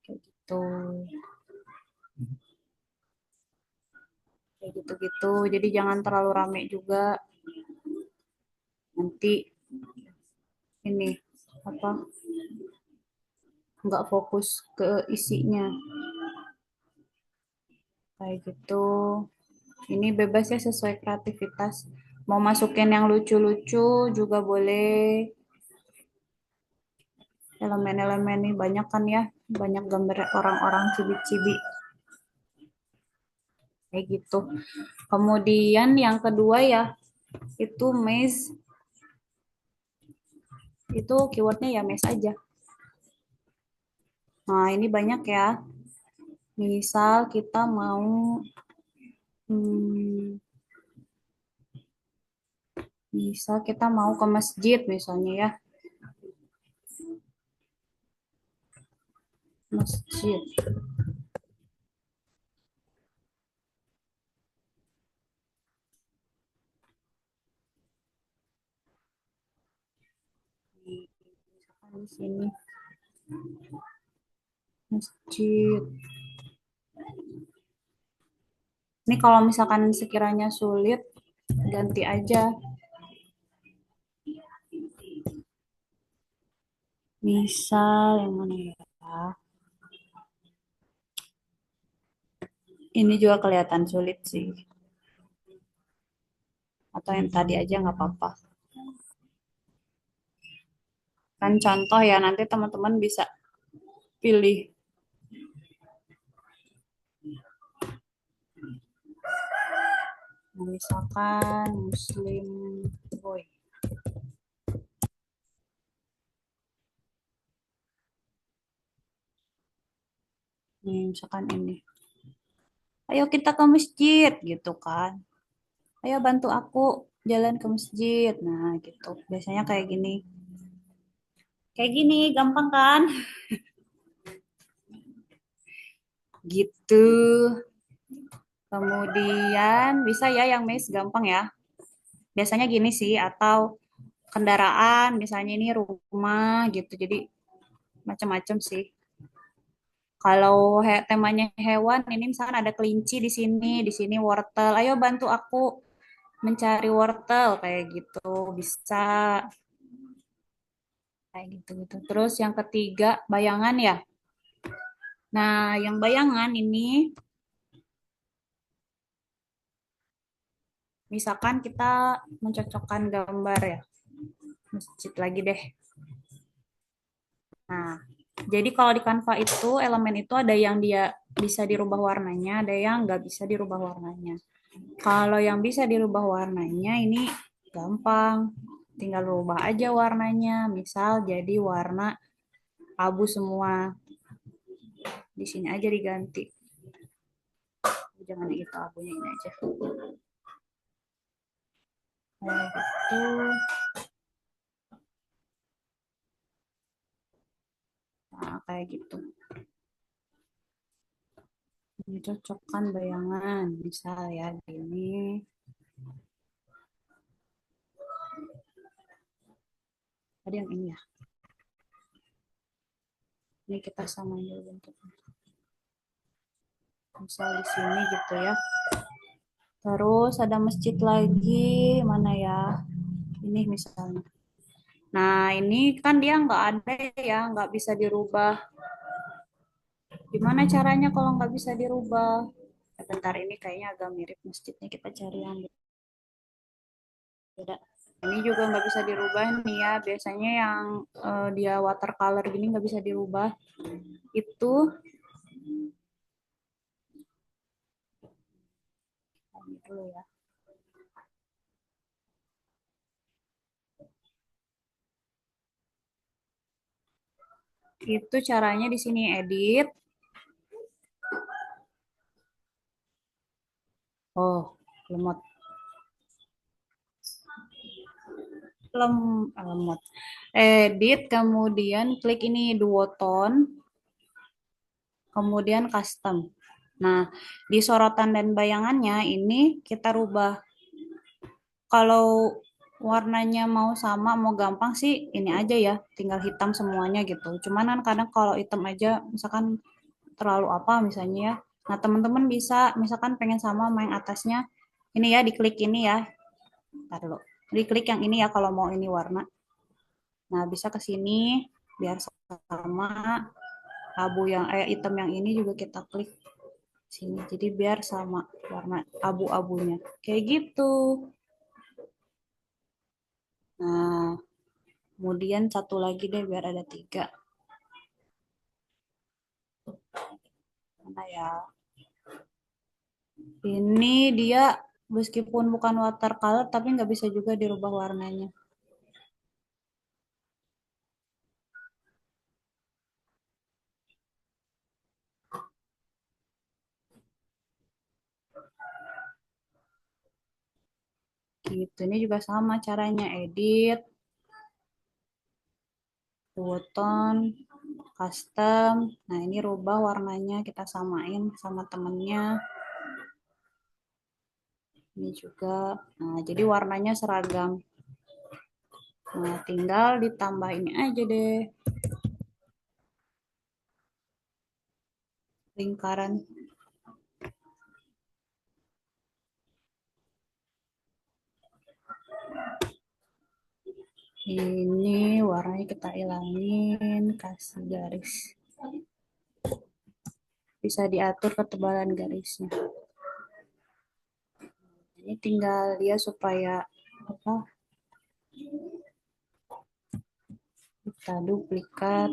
Kayak gitu. Kayak gitu-gitu. Jadi jangan terlalu rame juga. Nanti ini apa nggak fokus ke isinya kayak gitu. Ini bebas ya sesuai kreativitas. Mau masukin yang lucu-lucu juga boleh. Elemen-elemen ini banyak kan ya, banyak gambar orang-orang cibi-cibi kayak gitu. Kemudian yang kedua ya itu maze, itu keywordnya ya maze aja. Nah, ini banyak ya. Misal kita mau hmm, misal kita mau ke masjid misalnya ya. Masjid. Misalkan di sini masjid. Ini kalau misalkan sekiranya sulit, ganti aja. Misal yang mana ya? Ini juga kelihatan sulit sih. Atau yang tadi aja nggak apa-apa. Kan contoh ya, nanti teman-teman bisa pilih. Nah, misalkan Muslim boy. Nih, misalkan ini. Ayo kita ke masjid gitu kan. Ayo bantu aku jalan ke masjid. Nah, gitu. Biasanya kayak gini. Kayak gini, gampang kan? Gitu. Kemudian bisa ya yang mes gampang ya. Biasanya gini sih, atau kendaraan, misalnya ini rumah gitu. Jadi macam-macam sih. Kalau temanya hewan, ini misalkan ada kelinci di sini wortel. Ayo bantu aku mencari wortel kayak gitu. Bisa kayak gitu gitu. Terus yang ketiga, bayangan ya. Nah, yang bayangan ini misalkan kita mencocokkan gambar ya. Masjid lagi deh. Nah, jadi kalau di Canva itu elemen itu ada yang dia bisa dirubah warnanya, ada yang nggak bisa dirubah warnanya. Kalau yang bisa dirubah warnanya ini gampang, tinggal rubah aja warnanya. Misal jadi warna abu semua, di sini aja diganti. Jangan itu abunya ini aja. Nah, gitu. Nah, kayak gitu. Ini cocokkan bayangan, misal ya gini. Tadi yang ini ya. Ini kita samain dulu bentuknya. Misal di sini gitu ya. Terus ada masjid lagi, mana ya? Ini misalnya. Nah, ini kan dia nggak ada ya, nggak bisa dirubah. Gimana caranya kalau nggak bisa dirubah? Bentar, ini kayaknya agak mirip masjidnya, kita cari yang beda. Ini juga nggak bisa dirubah nih ya. Biasanya yang dia watercolor gini nggak bisa dirubah. Itu ini dulu ya. Itu caranya di sini edit. Oh, lemot. Lemot. Edit, kemudian klik ini duotone, kemudian custom. Nah, di sorotan dan bayangannya ini kita rubah. Kalau warnanya mau sama, mau gampang sih ini aja ya, tinggal hitam semuanya gitu. Cuman kan kadang kalau hitam aja, misalkan terlalu apa misalnya ya. Nah, teman-teman bisa, misalkan pengen sama main atasnya, ini ya, diklik ini ya. Ntar dulu. Diklik yang ini ya kalau mau ini warna. Nah, bisa ke sini, biar sama abu yang hitam yang ini juga kita klik sini. Jadi biar sama warna abu-abunya. Kayak gitu. Nah, kemudian satu lagi deh biar ada tiga. Mana ya? Ini dia meskipun bukan watercolor tapi nggak bisa juga dirubah warnanya. Gitu. Ini juga sama caranya edit, button, custom. Nah, ini rubah warnanya kita samain sama temennya. Ini juga. Nah, jadi warnanya seragam. Nah, tinggal ditambah ini aja deh. Lingkaran. Ini warnanya kita ilangin, kasih garis. Bisa diatur ketebalan garisnya. Ini tinggal dia supaya apa? Kita duplikat.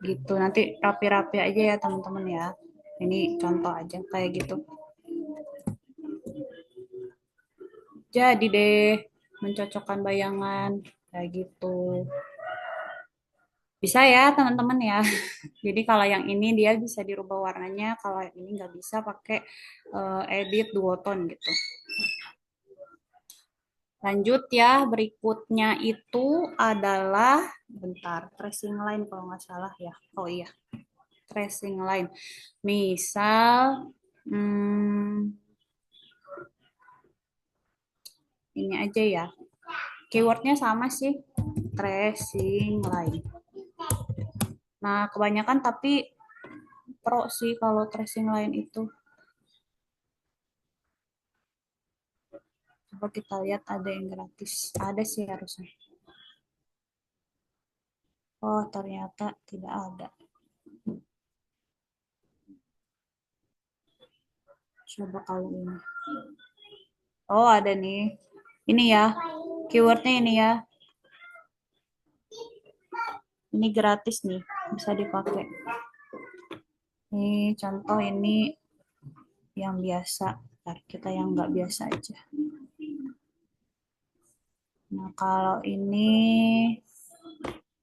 Gitu. Nanti rapi-rapi aja ya teman-teman ya. Ini contoh aja kayak gitu. Jadi deh mencocokkan bayangan kayak gitu. Bisa ya teman-teman ya. Jadi kalau yang ini dia bisa dirubah warnanya, kalau yang ini nggak bisa pakai edit duotone gitu. Lanjut ya, berikutnya itu adalah bentar, tracing line kalau nggak salah ya. Oh iya, tracing line. Misal, ini aja ya. Keywordnya sama sih, tracing line. Nah, kebanyakan tapi pro sih kalau tracing line itu. Coba kita lihat ada yang gratis. Ada sih harusnya. Oh, ternyata tidak ada. Coba kali ini. Oh, ada nih. Ini ya. Keywordnya ini ya. Ini gratis nih. Bisa dipakai. Ini contoh ini yang biasa. Ntar kita yang nggak biasa aja. Nah, kalau ini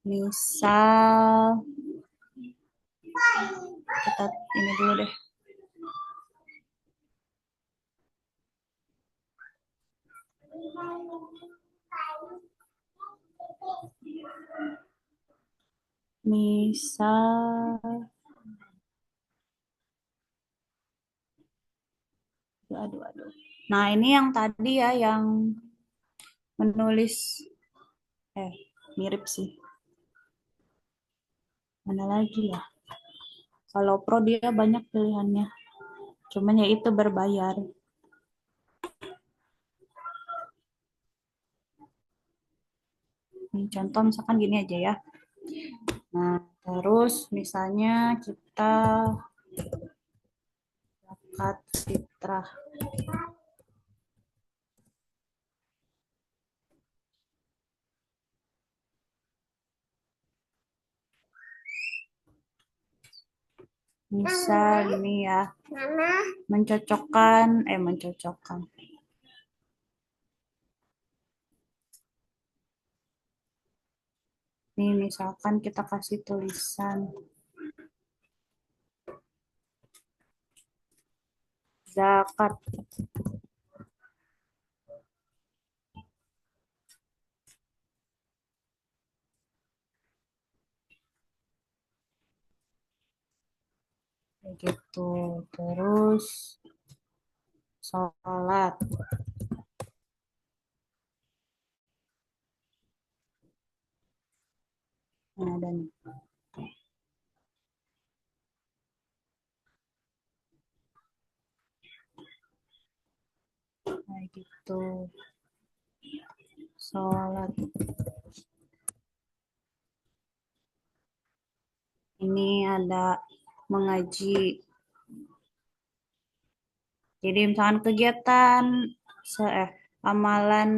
misal kita ini dulu deh. Misal, aduh, aduh. Nah, ini yang tadi ya, yang menulis, mirip sih. Mana lagi ya? Kalau Pro dia banyak pilihannya. Cuman ya itu berbayar. Ini contoh misalkan gini aja ya. Nah, terus misalnya kita zakat fitrah. Misal ini ya, mencocokkan. Nih, misalkan kita kasih tulisan zakat. Kayak gitu. Terus sholat. Nah, ada nih. Kayak gitu. Sholat. Ini ada mengaji. Jadi misalkan kegiatan amalan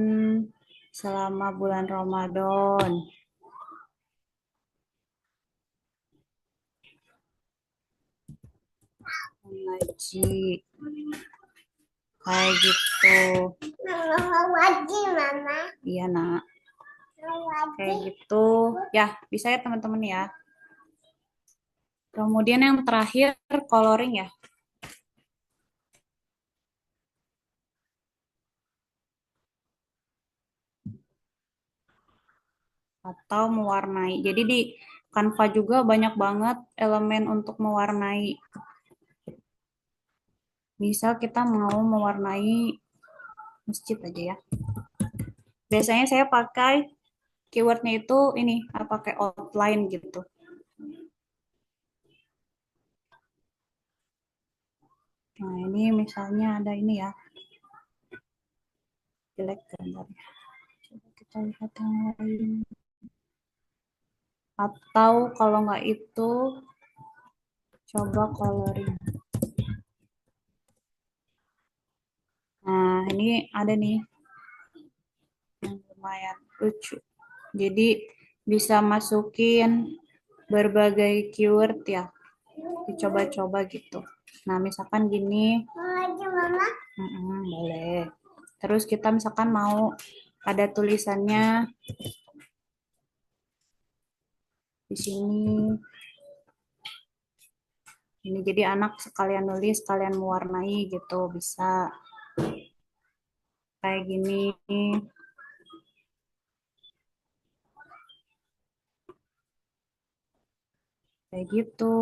selama bulan Ramadan. Mengaji. Kayak gitu. Mengaji, Mama. Iya, Nak. Kayak gitu. Ya, bisa ya teman-teman ya. Kemudian yang terakhir coloring ya. Atau mewarnai. Jadi di Canva juga banyak banget elemen untuk mewarnai. Misal kita mau mewarnai masjid aja ya. Biasanya saya pakai keywordnya itu ini, pakai outline gitu. Nah, ini misalnya ada ini ya. Jelek gambarnya. Coba kita lihat yang lain. Atau kalau nggak itu, coba coloring. Nah, ini ada nih yang lumayan lucu. Jadi bisa masukin berbagai keyword ya. Dicoba-coba gitu. Nah, misalkan gini. Boleh. Terus kita misalkan mau ada tulisannya di sini. Ini jadi anak sekalian nulis, sekalian mewarnai gitu, bisa. Kayak gini. Kayak gitu.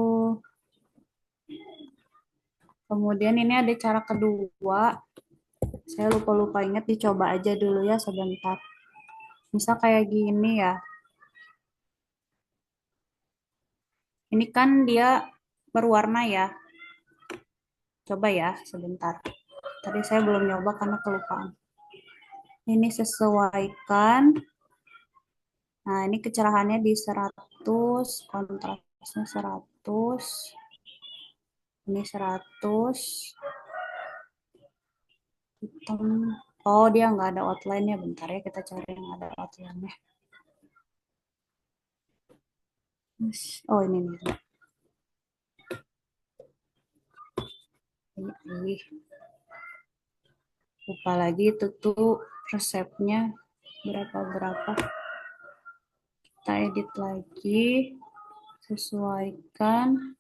Kemudian ini ada cara kedua. Saya lupa-lupa ingat, dicoba aja dulu ya sebentar. Misal kayak gini ya. Ini kan dia berwarna ya. Coba ya sebentar. Tadi saya belum nyoba karena kelupaan. Ini sesuaikan. Nah, ini kecerahannya di 100, kontrasnya 100, ini 100, hitam. Oh, dia nggak ada outline-nya. Bentar ya, kita cari yang ada outline-nya. Oh, ini nih. Ini. Lupa lagi itu tuh resepnya berapa-berapa. Kita edit lagi, sesuaikan.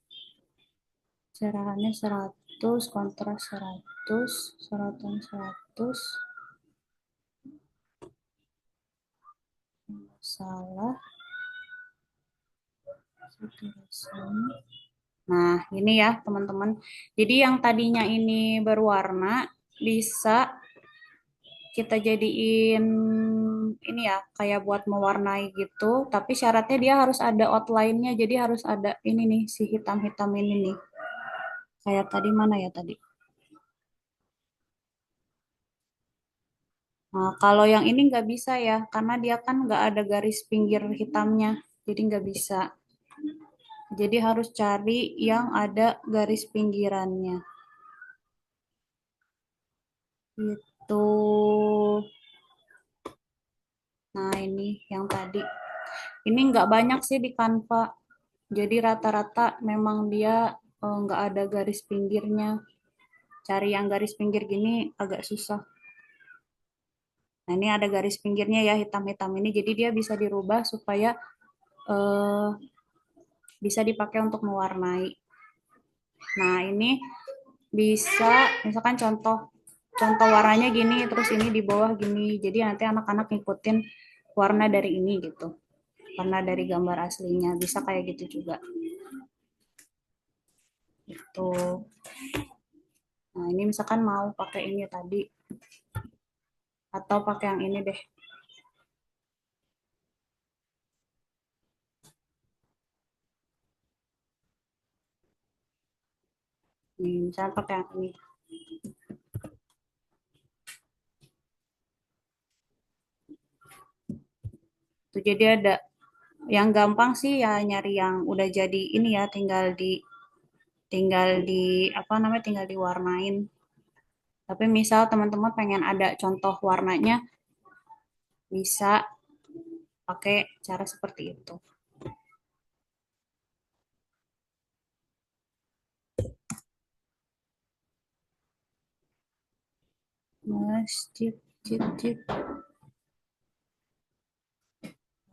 Cerahannya 100, kontras 100, sorotan 100. Salah. Nah, ini ya teman-teman. Jadi yang tadinya ini berwarna bisa kita jadiin ini ya kayak buat mewarnai gitu. Tapi syaratnya dia harus ada outline-nya. Jadi harus ada ini nih si hitam-hitam ini nih. Kayak tadi mana ya tadi? Nah, kalau yang ini nggak bisa ya, karena dia kan nggak ada garis pinggir hitamnya. Jadi nggak bisa. Jadi harus cari yang ada garis pinggirannya. Itu. Nah, ini yang tadi. Ini nggak banyak sih di Canva. Jadi rata-rata memang dia nggak ada garis pinggirnya. Cari yang garis pinggir gini agak susah. Nah, ini ada garis pinggirnya ya hitam-hitam ini. Jadi dia bisa dirubah supaya eh, bisa dipakai untuk mewarnai. Nah, ini bisa misalkan contoh contoh warnanya gini, terus ini di bawah gini. Jadi nanti anak-anak ngikutin warna dari ini gitu. Warna dari gambar aslinya. Bisa kayak gitu juga. Itu. Nah, ini misalkan mau pakai ini tadi atau pakai yang ini deh. Nih, misalkan pakai yang ini. Tuh, jadi ada yang gampang sih ya nyari yang udah jadi ini ya tinggal di apa namanya tinggal diwarnain. Tapi misal teman-teman pengen ada contoh warnanya bisa pakai cara seperti itu. Masjid, cit, cit.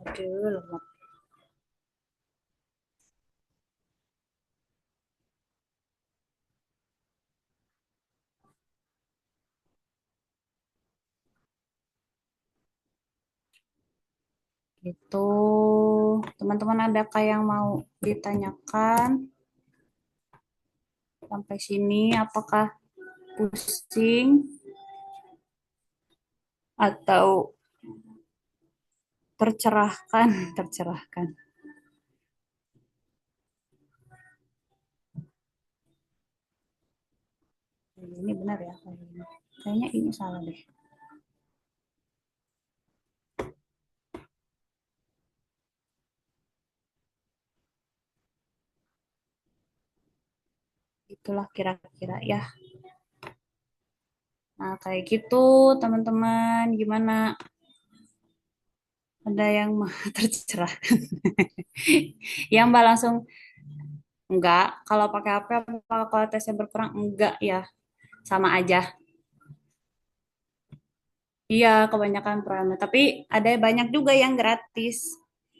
Aduh, lemot. Gitu. Teman-teman ada kayak yang mau ditanyakan sampai sini? Apakah pusing atau tercerahkan? Tercerahkan. Ini benar ya kayaknya. Kayaknya ini salah deh. Itulah kira-kira ya. Nah, kayak gitu teman-teman. Gimana? Ada yang tercerah. Yang Mbak langsung enggak. Kalau pakai HP apa kalau tesnya berkurang enggak ya. Sama aja. Iya, kebanyakan promo. Tapi ada banyak juga yang gratis.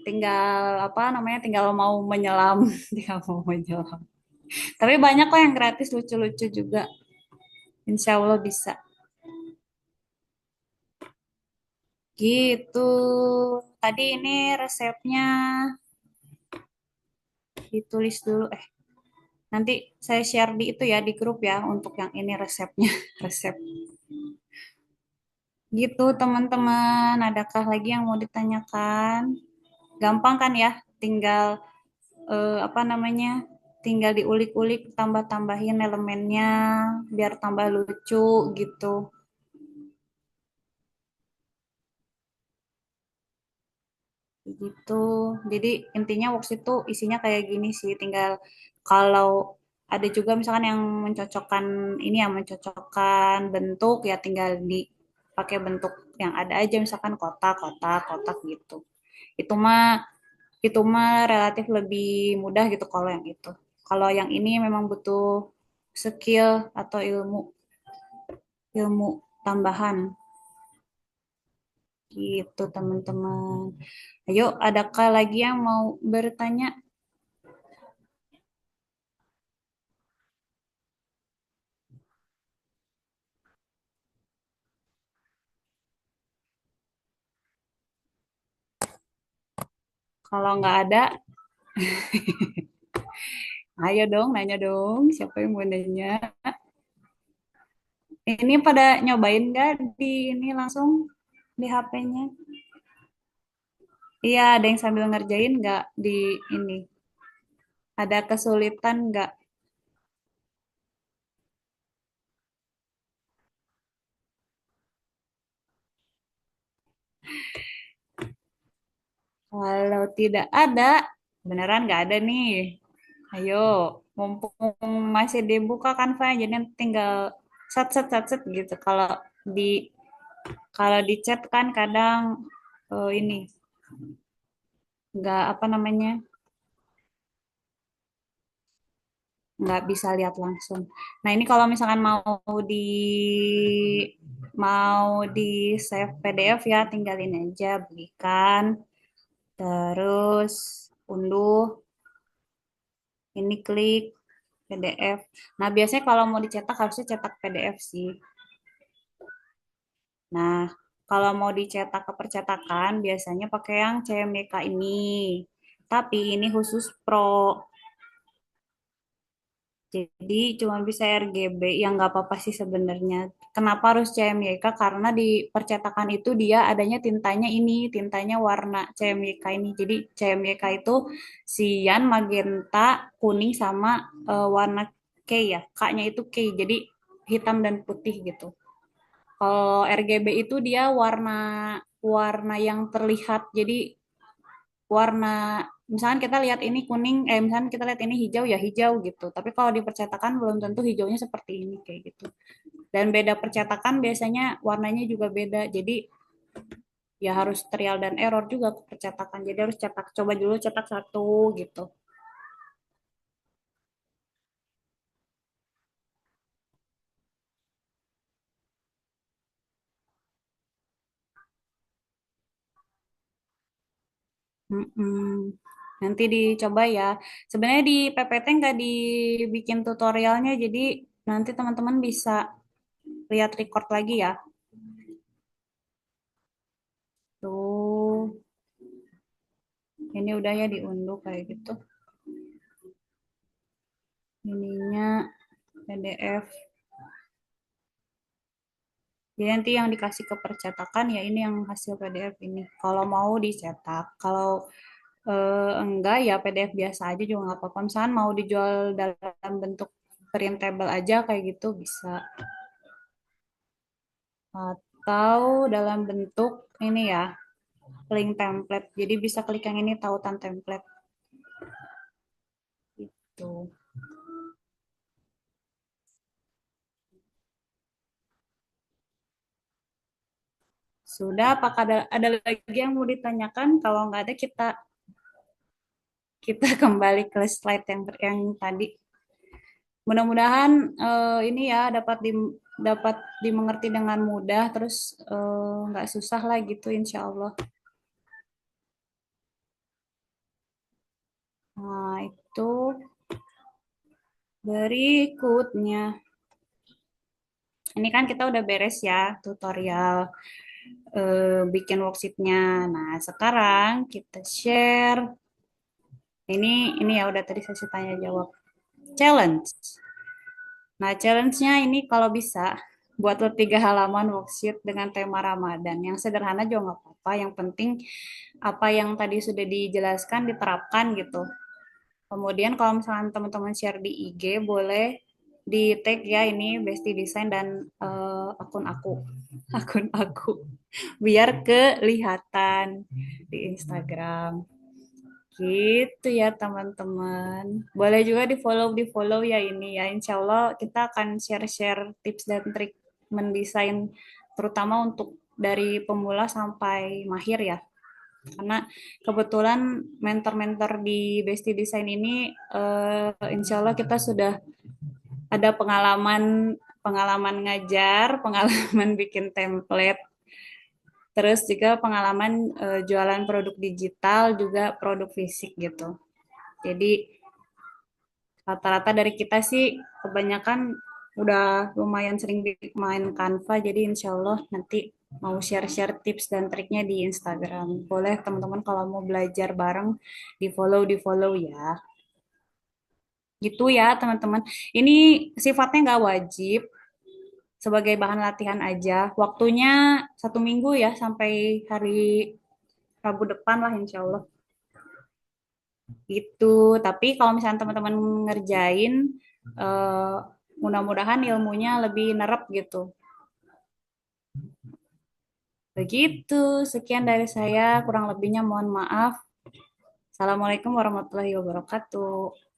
Tinggal apa namanya? Tinggal mau menyelam, tinggal mau menyelam. Tapi banyak kok yang gratis lucu-lucu juga. Insya Allah bisa. Gitu. Tadi ini resepnya ditulis dulu. Nanti saya share di itu ya di grup ya untuk yang ini resepnya, resep. Gitu teman-teman, adakah lagi yang mau ditanyakan? Gampang kan ya? Tinggal apa namanya? Tinggal diulik-ulik, tambah-tambahin elemennya biar tambah lucu gitu. Gitu. Jadi intinya works itu isinya kayak gini sih. Tinggal kalau ada juga misalkan yang mencocokkan ini yang mencocokkan bentuk ya tinggal dipakai bentuk yang ada aja misalkan kotak, kotak, kotak gitu. Itu mah itu mah relatif lebih mudah gitu kalau yang itu. Kalau yang ini memang butuh skill atau ilmu ilmu tambahan gitu teman-teman. Ayo, adakah lagi yang mau bertanya? Kalau nggak ada, ayo dong, nanya dong. Siapa yang mau nanya? Ini pada nyobain nggak di ini langsung di HP-nya? Iya, ada yang sambil ngerjain nggak di ini? Ada kesulitan nggak? Kalau tidak ada, beneran nggak ada nih. Ayo, mumpung masih dibuka kan, Pak, jadi tinggal set set set set gitu. Di kalau di chat kan kadang ini nggak apa namanya nggak bisa lihat langsung. Nah ini kalau misalkan mau di save PDF ya tinggalin aja belikan terus unduh ini klik PDF. Nah biasanya kalau mau dicetak harusnya cetak PDF sih. Nah kalau mau dicetak ke percetakan biasanya pakai yang CMYK ini. Tapi ini khusus Pro. Jadi cuma bisa RGB yang nggak apa-apa sih sebenarnya. Kenapa harus CMYK? Karena di percetakan itu dia adanya tintanya ini, tintanya warna CMYK ini. Jadi CMYK itu cyan, magenta, kuning sama warna K ya. K-nya itu K. Jadi hitam dan putih gitu. Kalau RGB itu dia warna warna yang terlihat. Jadi warna misalkan kita lihat ini kuning misalkan kita lihat ini hijau ya hijau gitu tapi kalau di percetakan belum tentu hijaunya seperti ini kayak gitu dan beda percetakan biasanya warnanya juga beda jadi ya harus trial dan error juga ke percetakan jadi harus cetak coba dulu cetak satu gitu. Mm-mm. Nanti dicoba ya sebenarnya di PPT nggak dibikin tutorialnya jadi nanti teman-teman bisa lihat record lagi ya tuh ini udah ya diunduh kayak gitu ininya PDF. Jadi nanti yang dikasih ke percetakan ya ini yang hasil PDF ini. Kalau mau dicetak, kalau enggak ya PDF biasa aja juga nggak apa-apa. Misalkan mau dijual dalam bentuk printable aja kayak gitu bisa. Atau dalam bentuk ini ya, link template. Jadi bisa klik yang ini tautan template gitu. Sudah, apakah ada lagi yang mau ditanyakan? Kalau nggak ada kita kita kembali ke slide yang tadi. Mudah-mudahan ini ya dapat dimengerti dengan mudah, terus nggak susah lah gitu, insya Allah. Nah, itu berikutnya. Ini kan kita udah beres ya tutorial bikin worksheetnya. Nah, sekarang kita share. Ini ya udah tadi sesi tanya jawab. challenge. Nah, challenge-nya ini kalau bisa buatlah 3 halaman worksheet dengan tema Ramadan. Yang sederhana juga nggak apa-apa. Yang penting apa yang tadi sudah dijelaskan diterapkan gitu. Kemudian kalau misalnya teman-teman share di IG, boleh di tag ya ini Besti Design dan akun aku, akun aku, biar kelihatan di Instagram. Gitu ya teman-teman. Boleh juga di follow ya ini ya. Insya Allah kita akan share-share tips dan trik mendesain, terutama untuk dari pemula sampai mahir ya. Karena kebetulan mentor-mentor di Besti Design ini insya Allah kita sudah ada pengalaman pengalaman ngajar, pengalaman bikin template, terus juga pengalaman jualan produk digital juga produk fisik gitu. Jadi rata-rata dari kita sih kebanyakan udah lumayan sering main Canva, jadi insya Allah nanti mau share-share tips dan triknya di Instagram. Boleh teman-teman kalau mau belajar bareng di follow ya. Gitu ya teman-teman. Ini sifatnya nggak wajib, sebagai bahan latihan aja. Waktunya 1 minggu ya sampai hari Rabu depan lah insya Allah. Gitu. Tapi kalau misalnya teman-teman ngerjain, eh, mudah-mudahan ilmunya lebih nerap gitu. Begitu. Sekian dari saya. Kurang lebihnya mohon maaf. Assalamualaikum warahmatullahi wabarakatuh.